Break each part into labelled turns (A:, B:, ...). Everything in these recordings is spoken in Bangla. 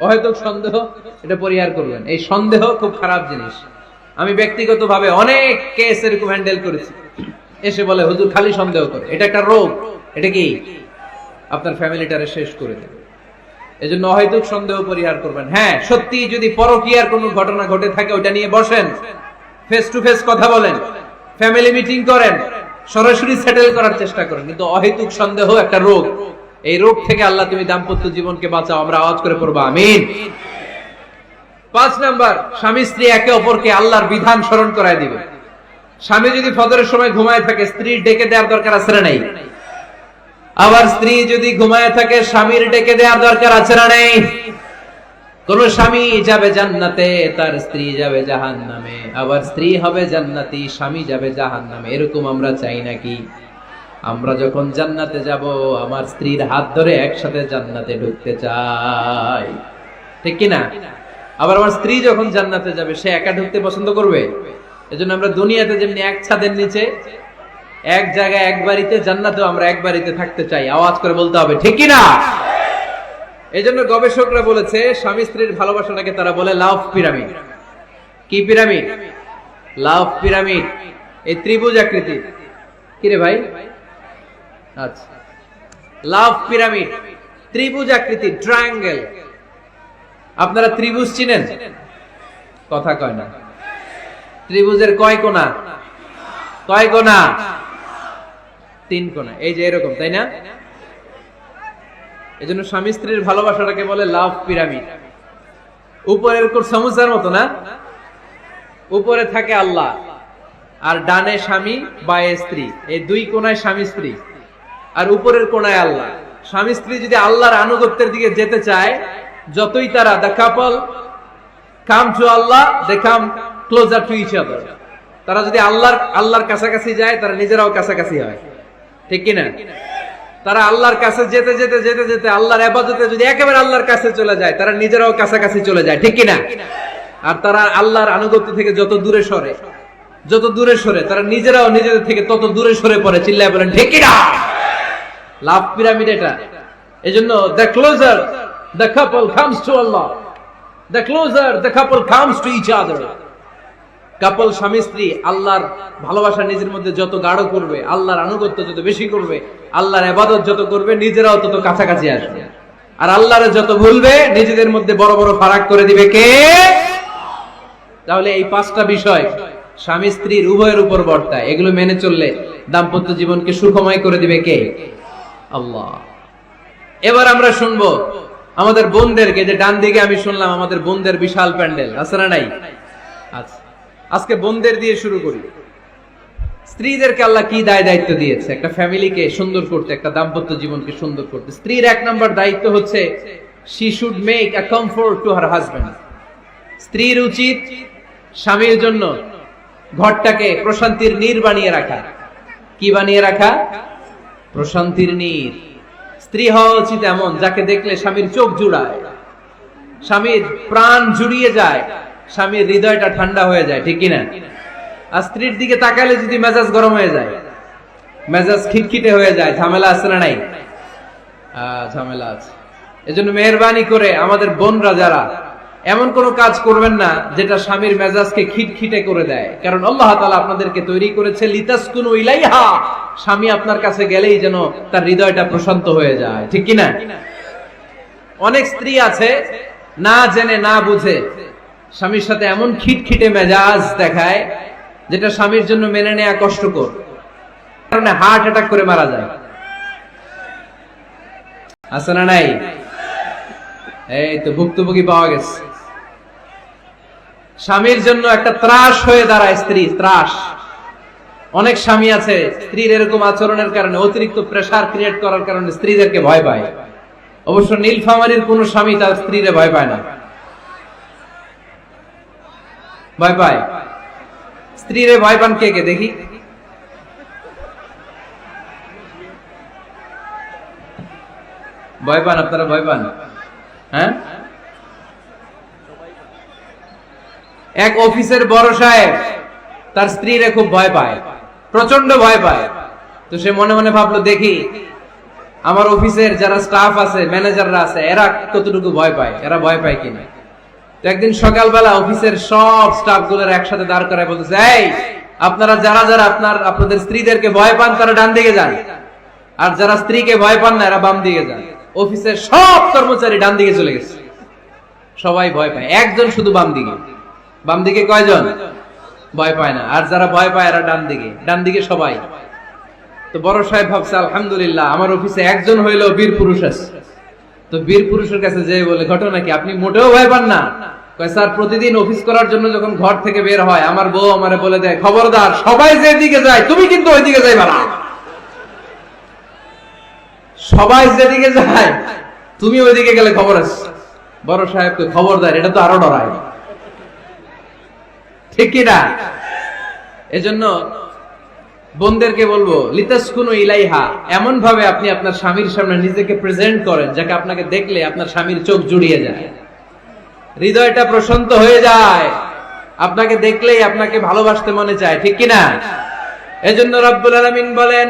A: অহেতুক সন্দেহ এটা পরিহার করবেন। এই সন্দেহ খুব খারাপ জিনিস। আমি ব্যক্তিগতভাবে অনেক কেস এরকম হ্যান্ডেল করেছি। এসে বলে হুজুর খালি সন্দেহ করে, এটা একটা রোগ। এটা কি আপনার ফ্যামিলিটারে শেষ করে দেবে। এজন্য অহেতুক সন্দেহ পরিহার করবেন। হ্যাঁ, সত্যি যদি পরকীয়ার কোনো ঘটনা ঘটে থাকে ওটা নিয়ে বসেন, ফেস টু ফেস কথা বলেন, ফ্যামিলি মিটিং করেন, সরাসরি সেটেল করার চেষ্টা করেন। কিন্তু অহেতুক সন্দেহ একটা রোগ। এই রোগ থেকে আল্লাহ তুমি দাম্পত্য জীবনকে বাঁচাও। আমরা আওয়াজ করে পড়বো আমিন। 5 নাম্বার, স্বামী স্ত্রী একে অপরকে আল্লাহর বিধান স্মরণ করায় দিবে। স্বামী যদি ফজরের সময় ঘুমায় থাকে, স্ত্রীর ডেকে দেওয়ার দরকার আছে না নাই? আবার স্ত্রী যদি ঘুমায় থাকে, স্বামীর ডেকে দেওয়ার দরকার আছে না নাই? কোন স্বামী যাবে জান্নাতে, তার স্ত্রী যাবে জাহান্নামে। আবার স্ত্রী হবে জান্নাতি, স্বামী যাবে জাহান্নামে। এরকম আমরা চাই নাকি? আমরা যখন জান্নাতে যাব, আমার স্ত্রীর হাত ধরে একসাথে জান্নাতে ঢুকতে চাই, ঠিক কিনা? আবার আমার স্ত্রী যখন জান্নাতে যাবে, সে একা ঢুকতে পছন্দ করবে? এজন্য আমরা দুনিয়াতে যেমনি এক ছাদের নিচে এক জায়গায় এক বাড়িতে, জান্নাতেও আমরা এক বাড়িতে থাকতে চাই। আওয়াজ করে বলতে হবে ঠিক কিনা? এজন্য গবেষকরা বলেছে, স্বামী স্ত্রীর ভালোবাসাটাকে তারা বলে লাভ পিরামিড। কি পিরামিড? লাভ পিরামিড। এই ত্রিভুজ আকৃতি। কি রে ভাই? আচ্ছা, লাভ পিরামিড, ত্রিভুজ আকৃতি, ট্রায়াঙ্গেল। আপনারা ত্রিভুজ চিনেন? কথা কয় না। ত্রিভুজের কয় কোণা? কয় কোণা? 3 কোণা। এই যে এরকম, তাই না? এজন্য স্বামী স্ত্রীর ভালোবাসাটাকে বলে লাভ পিরামিড। উপরের কোণ সমুচার মতো না? উপরে থাকে আল্লাহ, আর ডানে স্বামী বা স্ত্রী। এই 2 কোণায় স্বামী স্ত্রী, আর উপরের কোণায় আল্লাহ। স্বামী স্ত্রী যদি আল্লাহর আনুগত্যের দিকে যেতে চায়, যতই তারা the couple come to Allah, they come closer to each other। তারা যদি আল্লাহর কাছাকাছি যায়, তারা নিজেরাও কাছাকাছি হয়, ঠিক কিনা? তারা আল্লাহর কাছে যেতে যেতে যেতে যেতে আল্লাহর ইবাদতে যদি একেবারে আল্লাহর কাছে চলে যায়, তারা নিজেরাও কাছাকাছি চলে যায়, ঠিক কিনা? আর তারা আল্লাহর আনুগত্য থেকে যত দূরে সরে, তারা নিজেরাও নিজেদের থেকে তত দূরে সরে পড়ে। চিল্লায় বলেন ঠিক কিনা? লাভ পিরামিড এটা। এজন্য the closer the couple comes to Allah, the closer the couple comes to each other। কাপল স্বামী স্ত্রী আল্লাহর ভালোবাসা নিজের মধ্যে যত গাঢ় করবে, আল্লাহর আনুগত্য যত বেশি করবে, আল্লাহর ইবাদত যত করবে, নিজেরাও তত কাছাকাছি আসবে। আর আল্লাহরে যত ভুলবে, নিজেদের মধ্যে বড় বড় ফারাক করে দিবে কে? তাহলে এই 5টা বিষয় স্বামী স্ত্রীর উভয়ের উপর বর্তায়। এগুলো মেনে চললে দাম্পত্য জীবনকে সুখময় করে দিবে কে? আল্লাহ। এবার আমরা শুনবো আমাদের বোনদেরকে। যে ডান দিকে আমি শুনলাম আমাদের বোনদের বিশাল প্যান্ডেল, আছে না নাই? আচ্ছা, আজকে বোনদের দিয়ে শুরু করি। স্ত্রীদেরকে আল্লাহ কি দায়িত্ব দিয়েছে একটা ফ্যামিলিকে সুন্দর করতে, একটা দাম্পত্য জীবনকে সুন্দর করতে? স্ত্রীর 1 নম্বর দায়িত্ব হচ্ছে she should make a comfort to her husband। স্ত্রীর উচিত স্বামীর জন্য ঘরটাকে প্রশান্তির নীড় বানিয়ে রাখা। কি বানিয়ে রাখা? প্রশান্তির নীড়। স্ত্রী হওয়া উচিত এমন, যাকে দেখলে স্বামীর চোখ জুড়ায়, স্বামীর প্রাণ জুড়িয়ে যায়, স্বামীর হৃদয়টা ঠান্ডা হয়ে যায়, ঠিক কিনা? আর স্ত্রীর দিকে তাকালে যদি মেজাজ গরম হয়ে যায়, মেজাজ খিটখিটে হয়ে যায়, ঝামেলা আছে না নাই? ঝামেলা আছে। এজন্য মেহেরবানি করে আমাদের বোনরা যারা, এমন কোন কাজ করবেন না যেটা স্বামীর মেজাজকে খিটখিটে করে দেয়। কারণ আল্লাহ তাআলা আপনাদেরকে তৈরি করেছে লিতাসকুনু ইলাইহা, স্বামী আপনার কাছে গেলেই যেন তার হৃদয়টা প্রশান্ত হয়ে যায়, ঠিক কিনা? অনেক স্ত্রী আছে না জেনে না বুঝে স্বামীর সাথে এমন খিটখিটে মেজাজ দেখায়, যেটা স্বামীর জন্য মেনে নেওয়া কষ্টকর, কারণে হার্ট অ্যাটাক করে মারা যায়। আছে না নাই? এই তো ভুক্তভোগী পাওয়া গেছে। স্বামীর জন্য একটা ত্রাস হয়ে দাঁড়ায় স্ত্রী, ত্রাস। অনেক স্বামী আছে স্ত্রীর এরকম আচরণের কারণে, অতিরিক্ত প্রেসার ক্রিয়েট করার কারণে স্ত্রীদেরকে ভয় পায়। অবশ্য নীলফামারীর কোন স্বামী তার স্ত্রীরে ভয় পায় না। ভয় পায়? স্ত্রীরে ভয় পান কে কে দেখি? ভয় পান আপনারা? ভয় পান? হ্যাঁ, এক অফিসের বড় সাহেব তার স্ত্রীরে খুব ভয় পায়, প্রচন্ড ভয় পায়। তো সে মনে মনে ভাবলো, দেখি আমার অফিসের যারা স্টাফ আছে, ম্যানেজাররা আছে, এরা কতটুকু ভয় পায়, এরা ভয় পায় কিনা। তো একদিন সকালবেলা অফিসের সব স্টাফ গুলোর একসাথে দাঁড় করায় বলতেছে, এই আপনারা যারা যারা আপনাদের স্ত্রীদেরকে ভয় পান তারা ডান দিকে যান, আর যারা স্ত্রীকে ভয় পান না এরা বাম দিকে যান। অফিসের সব কর্মচারী ডান দিকে চলে গেছে, সবাই ভয় পায়, একজন শুধু বাম দিকে। বাম দিকে কয়জন ভয় পায় না, আর যারা ভয় পায় এরা ডান দিকে, ডান দিকে সবাই। তো বড় সাহেব ভাবছে আলহামদুলিল্লাহ আমার অফিসে একজন হইলো বীর পুরুষ আছে। তো বীর পুরুষের কাছে যে বলে, ঘটনা কি, আপনি মোটেও ভয় পান না? কয় স্যার, প্রতিদিন অফিস করার জন্য যখন ঘর থেকে বের হয় আমার বউ আমারে বলে দেয়, খবরদার সবাই যেদিকে যায় তুমি কিন্তু ওইদিকে যাইবা না, সবাই যেদিকে যায় তুমি ওইদিকে গেলে খবর আছে। বড় সাহেবকে খবরদার, এটা তো আরো ডরায়, ঠিক কিনা? এজন্য বোনদেরকে বলবো, লিতাসকুনু ইলাইহা, এমন ভাবে আপনি আপনার স্বামীর সামনে নিজেকে প্রেজেন্ট করেন যাকে আপনাকে দেখলে আপনার স্বামীর চোখ জুড়িয়ে যায়, হৃদয়টা প্রশান্ত হয়ে যায়, আপনাকে দেখলেই আপনাকে ভালোবাসতে মনে চায়, ঠিক কিনা? এজন্য রব্বুল আলামিন বলেন,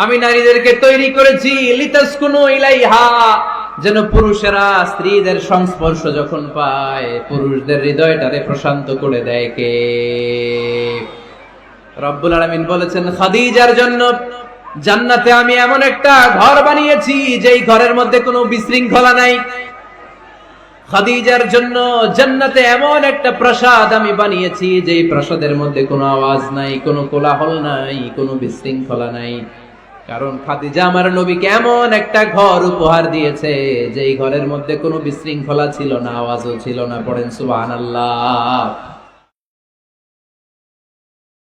A: আমি নারীদেরকে তৈরি করেছি লিতাসকুনু ইলাইহা, যেন পুরুষেরা স্ত্রীদের সংস্পর্শ যখন পায় পুরুষদের হৃদয়টারে প্রশান্ত করে দেয় কে? রব্বুল আলামিন বলেছেন, খাদিজার জন্য জান্নাতে আমি এমন একটা ঘর বানিয়েছি যেই ঘরের মধ্যে কোনো বিশৃঙ্খলা নাই। খাদিজার জন্য জান্নাতে এমন একটা প্রাসাদ আমি বানিয়েছি যেই প্রাসাদের মধ্যে কোনো আওয়াজ নাই, কোনো কোলাহল নাই, কোনো বিশৃঙ্খলা নাই। কারণ খাদিজা আমার নবীকে এমন একটা ঘর উপহার দিয়েছে যেই ঘরের মধ্যে কোনো বিশৃঙ্খলা ছিল না, আওয়াজও ছিল না। পড়েন সুবহানাল্লাহ।